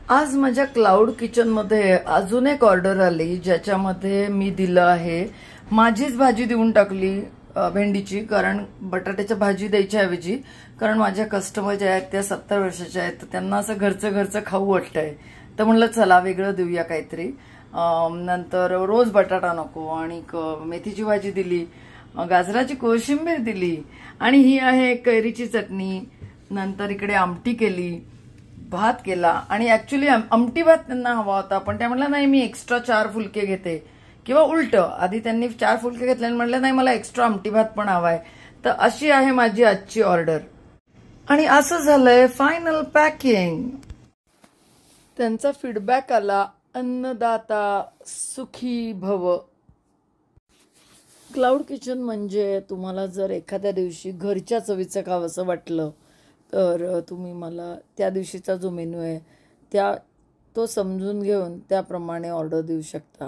आज माझ्या क्लाउड किचनमध्ये अजून एक ऑर्डर आली ज्याच्यामध्ये मी दिलं आहे माझीच भाजी देऊन टाकली भेंडीची, कारण बटाट्याच्या भाजी द्यायच्या ऐवजी, कारण माझ्या कस्टमर ज्या आहेत त्या 70 वर्षाच्या आहेत, तर त्यांना असं घरचं खाऊ वाटतंय, तर म्हणलं चला वेगळं देऊया काहीतरी. नंतर रोज बटाटा नको आणि मेथीची भाजी दिली, गाजराची कोशिंबीर दिली आणि ही आहे कैरीची चटणी. नंतर इकडे आमटी केली, भात केला आणि ऍक्च्युली आमटी भात त्यांना हवा होता, पण त्या म्हणल्या नाही मी एक्स्ट्रा 4 फुलके घेते, किंवा उलट आधी त्यांनी 4 फुलके घेतले आणि म्हणलं नाही मला एक्स्ट्रा आमटी भात पण हवाय. तर अशी आहे माझी आजची ऑर्डर. आणि असं झालंय फायनल पॅकिंग. त्यांचा फीडबॅक आला, अन्नदाता सुखी भव. क्लाउड किचन म्हणजे तुम्हाला जर एखाद्या दिवशी घरच्या चवीचं खावंसं वाटलं तर तुम्ही मला त्या दिवशीचा जो मेनू आहे तो समजून घेऊन त्याप्रमाणे ऑर्डर देऊ शकता.